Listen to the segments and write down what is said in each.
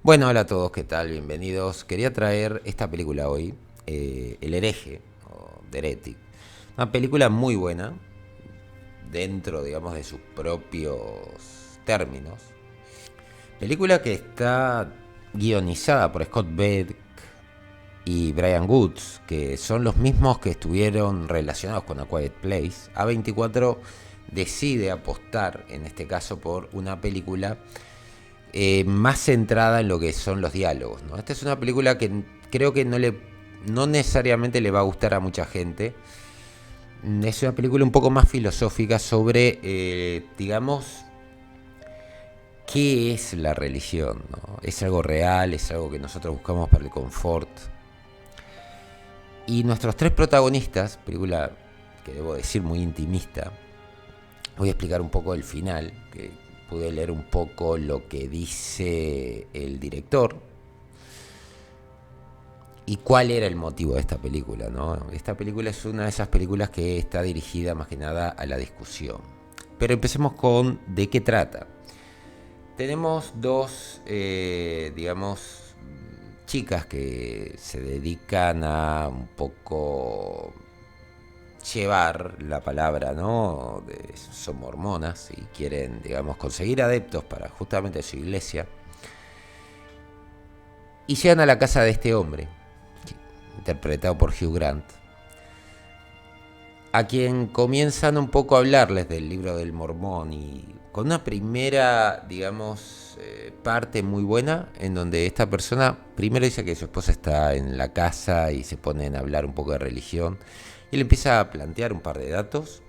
Bueno, hola a todos, ¿qué tal? Bienvenidos. Quería traer esta película hoy, El hereje, o The Heretic. Una película muy buena, dentro, digamos, de sus propios términos. Película que está guionizada por Scott Beck y Brian Woods, que son los mismos que estuvieron relacionados con A Quiet Place. A24 decide apostar, en este caso, por una película más centrada en lo que son los diálogos, ¿no? Esta es una película que creo que no necesariamente le va a gustar a mucha gente. Es una película un poco más filosófica sobre, digamos, qué es la religión, ¿no? Es algo real, es algo que nosotros buscamos para el confort. Y nuestros tres protagonistas, película que debo decir muy intimista, voy a explicar un poco el final, que pude leer un poco lo que dice el director y cuál era el motivo de esta película, ¿no? Esta película es una de esas películas que está dirigida más que nada a la discusión. Pero empecemos con de qué trata. Tenemos dos, digamos, chicas que se dedican a un poco llevar la palabra, ¿no? Son mormonas y quieren, digamos, conseguir adeptos para justamente su iglesia. Y llegan a la casa de este hombre, interpretado por Hugh Grant, a quien comienzan un poco a hablarles del libro del Mormón y con una primera, digamos, parte muy buena en donde esta persona primero dice que su esposa está en la casa y se ponen a hablar un poco de religión y le empieza a plantear un par de datos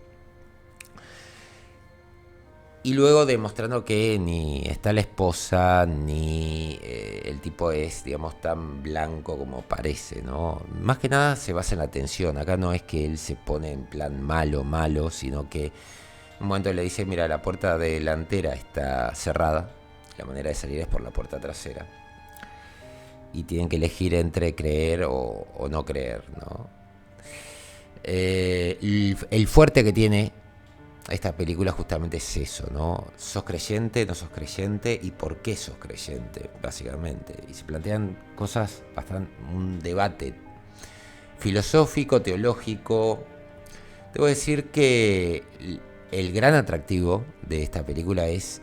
y luego demostrando que ni está la esposa ni el tipo es, digamos, tan blanco como parece, ¿no? Más que nada se basa en la tensión. Acá no es que él se pone en plan malo, malo, sino que en un momento le dice, mira, la puerta delantera está cerrada. La manera de salir es por la puerta trasera. Y tienen que elegir entre creer o no creer, ¿no? El fuerte que tiene esta película justamente es eso, ¿no? ¿Sos creyente, no sos creyente? ¿Y por qué sos creyente? Básicamente. Y se plantean cosas bastante, un debate filosófico, teológico. Debo decir que el gran atractivo de esta película es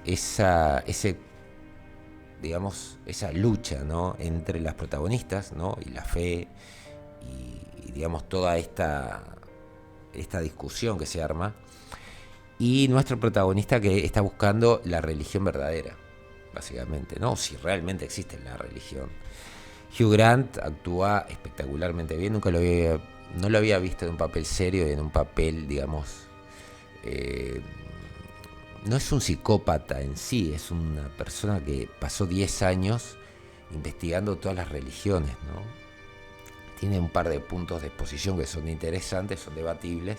digamos, esa lucha, ¿no? Entre las protagonistas, ¿no? Y la fe y digamos, toda esta discusión que se arma y nuestro protagonista que está buscando la religión verdadera, básicamente, ¿no? Si realmente existe la religión. Hugh Grant actúa espectacularmente bien, no lo había visto en un papel serio y en un papel, digamos, eh, no es un psicópata en sí, es una persona que pasó 10 años investigando todas las religiones, ¿no? Tiene un par de puntos de exposición que son interesantes, son debatibles.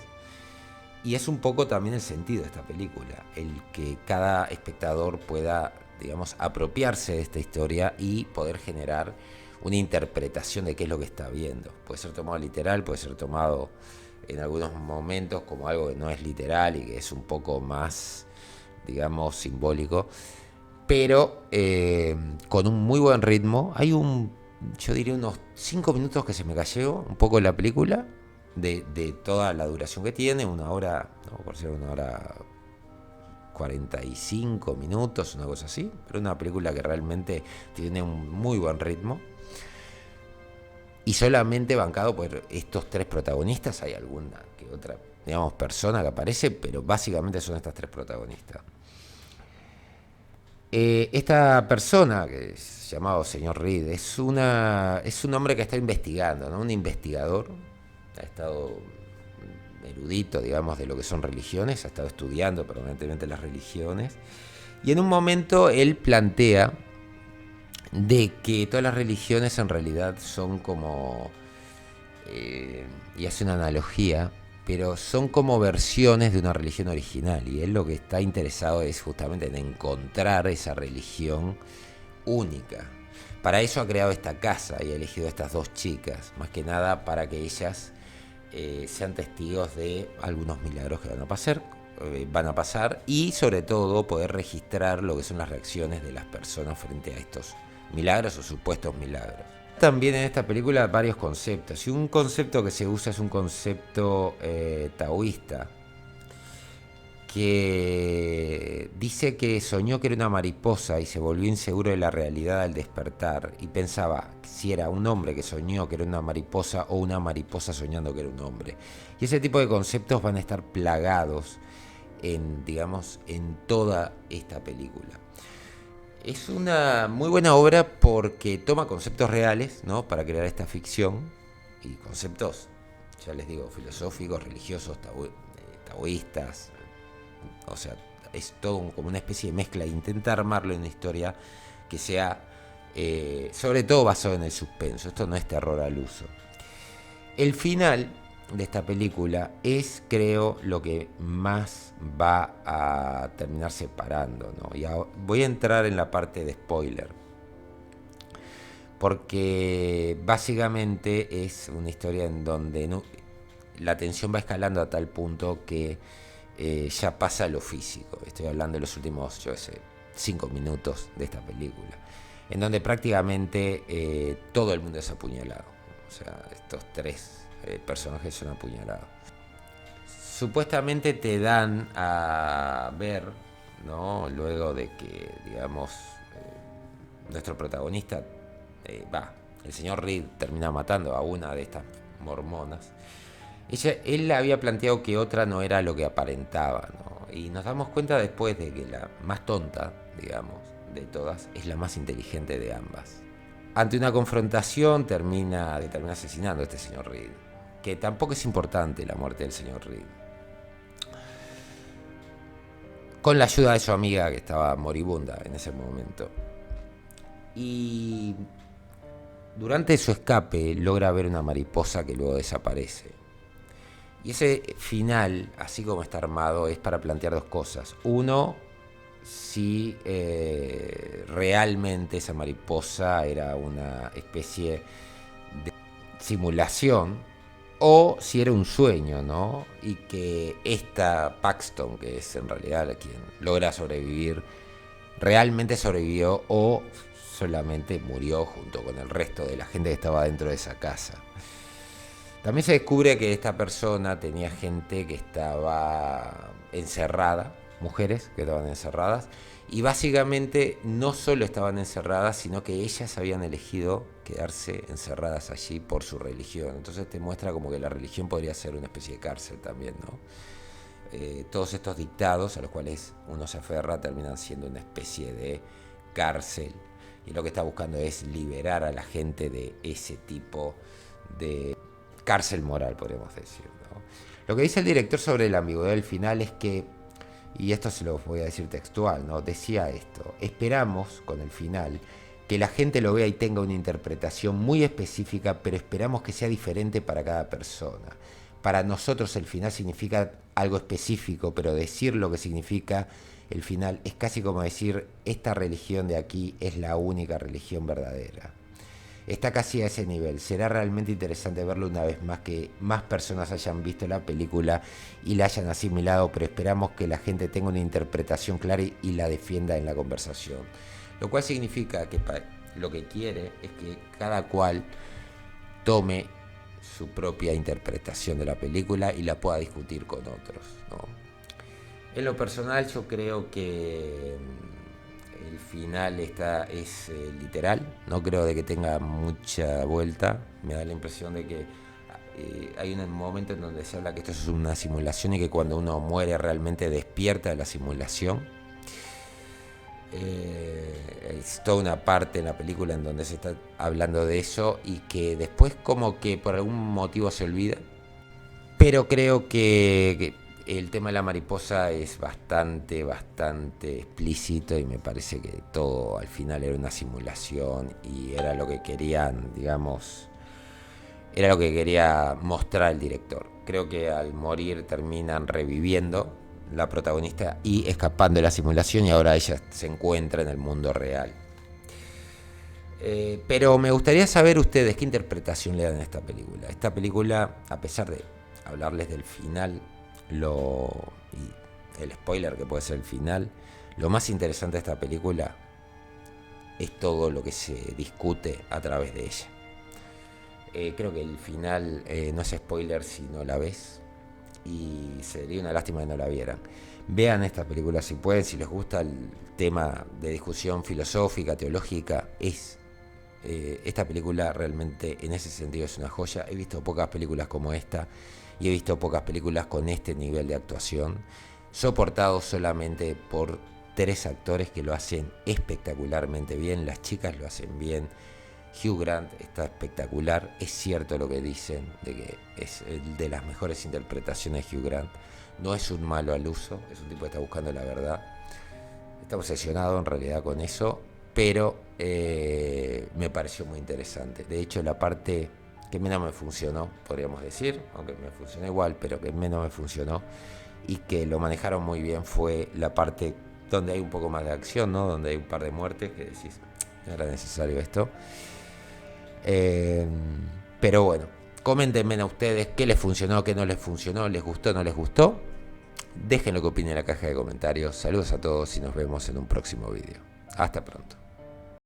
Y es un poco también el sentido de esta película, el que cada espectador pueda, digamos, apropiarse de esta historia y poder generar una interpretación de qué es lo que está viendo. Puede ser tomado literal, puede ser tomado en algunos momentos como algo que no es literal y que es un poco más, digamos, simbólico, pero con un muy buen ritmo. Yo diría unos 5 minutos que se me cayó un poco la película, de toda la duración que tiene, una hora, no, por ser una hora 45 minutos, una cosa así, pero una película que realmente tiene un muy buen ritmo y solamente bancado por estos tres protagonistas. Hay alguna que otra, digamos, persona que aparece, pero básicamente son estas tres protagonistas. Esta persona, que es llamado señor Reed, es un hombre que está investigando, ¿no? Un investigador, ha estado erudito, digamos, de lo que son religiones, ha estado estudiando permanentemente las religiones, y en un momento él plantea de que todas las religiones en realidad son como, y hace una analogía, pero son como versiones de una religión original, y él lo que está interesado es justamente en encontrar esa religión única. Para eso ha creado esta casa y ha elegido a estas dos chicas, más que nada para que ellas sean testigos de algunos milagros que van a pasar y sobre todo poder registrar lo que son las reacciones de las personas frente a estos milagros o supuestos milagros. También en esta película varios conceptos, y un concepto que se usa es un concepto taoísta, que dice que soñó que era una mariposa y se volvió inseguro de la realidad al despertar y pensaba si era un hombre que soñó que era una mariposa o una mariposa soñando que era un hombre. Y ese tipo de conceptos van a estar plagados en, digamos, en toda esta película. Es una muy buena obra porque toma conceptos reales, ¿no?, para crear esta ficción, y conceptos, ya les digo, filosóficos, religiosos, taoístas. O sea, es todo como una especie de mezcla. Intenta armarlo en una historia que sea, sobre todo basado en el suspenso. Esto no es terror al uso. El final de esta película es, creo, lo que más va a terminar separando, ¿no? Y voy a entrar en la parte de spoiler, porque básicamente es una historia en donde la tensión va escalando a tal punto que ya pasa lo físico. Estoy hablando de los últimos, 5 minutos de esta película, en donde prácticamente todo el mundo es apuñalado. O sea, estos tres personajes son apuñalados. Supuestamente te dan a ver, ¿no?, luego de que, digamos, nuestro protagonista, el señor Reed termina matando a una de estas mormonas. Él había planteado que otra no era lo que aparentaba, ¿no? Y nos damos cuenta después de que la más tonta, digamos, de todas, es la más inteligente de ambas. Ante una confrontación termina asesinando a este señor Reed, que tampoco es importante la muerte del señor Reed, con la ayuda de su amiga que estaba moribunda en ese momento. Y durante su escape logra ver una mariposa que luego desaparece. Y ese final, así como está armado, es para plantear dos cosas. Uno, si realmente esa mariposa era una especie de simulación, o si era un sueño, ¿no? Y que esta Paxton, que es en realidad quien logra sobrevivir, realmente sobrevivió o solamente murió junto con el resto de la gente que estaba dentro de esa casa. También se descubre que esta persona tenía gente que estaba encerrada, mujeres que estaban encerradas, y básicamente no solo estaban encerradas, sino que ellas habían elegido quedarse encerradas allí por su religión. Entonces te muestra como que la religión podría ser una especie de cárcel también, ¿no? Todos estos dictados a los cuales uno se aferra terminan siendo una especie de cárcel, y lo que está buscando es liberar a la gente de ese tipo de cárcel moral, podríamos decir, ¿no? Lo que dice el director sobre la ambigüedad del final es que, y esto se lo voy a decir textual, ¿no?, decía esto: esperamos con el final que la gente lo vea y tenga una interpretación muy específica, pero esperamos que sea diferente para cada persona. Para nosotros el final significa algo específico, pero decir lo que significa el final es casi como decir: esta religión de aquí es la única religión verdadera. Está casi a ese nivel. Será realmente interesante verlo una vez más, que más personas hayan visto la película y la hayan asimilado, pero esperamos que la gente tenga una interpretación clara y la defienda en la conversación. Lo cual significa que lo que quiere es que cada cual tome su propia interpretación de la película y la pueda discutir con otros, ¿no? En lo personal, yo creo que el final es literal. No creo de que tenga mucha vuelta. Me da la impresión de que hay un momento en donde se habla que esto es una simulación y que cuando uno muere realmente despierta de la simulación. Es toda una parte en la película en donde se está hablando de eso y que después como que por algún motivo se olvida. Pero creo que el tema de la mariposa es bastante explícito, y me parece que todo al final era una simulación y era lo que querían, digamos, era lo que quería mostrar el director. Creo que al morir terminan reviviendo la protagonista y escapando de la simulación, y ahora ella se encuentra en el mundo real. Pero me gustaría saber ustedes qué interpretación le dan a esta película. Esta película, a pesar de hablarles del final, y el spoiler que puede ser el final, lo más interesante de esta película es todo lo que se discute a través de ella. Creo que el final no es spoiler si no la ves, y sería una lástima que no la vieran. Vean esta película si pueden, si les gusta el tema de discusión filosófica, teológica. Esta película realmente en ese sentido es una joya. He visto pocas películas como esta y he visto pocas películas con este nivel de actuación, soportado solamente por 3 actores que lo hacen espectacularmente bien. Las chicas lo hacen bien. Hugh Grant está espectacular. Es cierto lo que dicen de que es de las mejores interpretaciones de Hugh Grant. No es un malo al uso, es un tipo que está buscando la verdad. Está obsesionado en realidad con eso, pero me pareció muy interesante. De hecho, la parte que menos me funcionó, podríamos decir, aunque me funcionó igual, pero que menos me funcionó y que lo manejaron muy bien, fue la parte donde hay un poco más de acción, ¿no? Donde hay un par de muertes que decís, no era necesario esto. Pero bueno, coméntenme a ustedes qué les funcionó, qué no les funcionó, les gustó, no les gustó. Dejen lo que opinen en la caja de comentarios. Saludos a todos y nos vemos en un próximo video. Hasta pronto.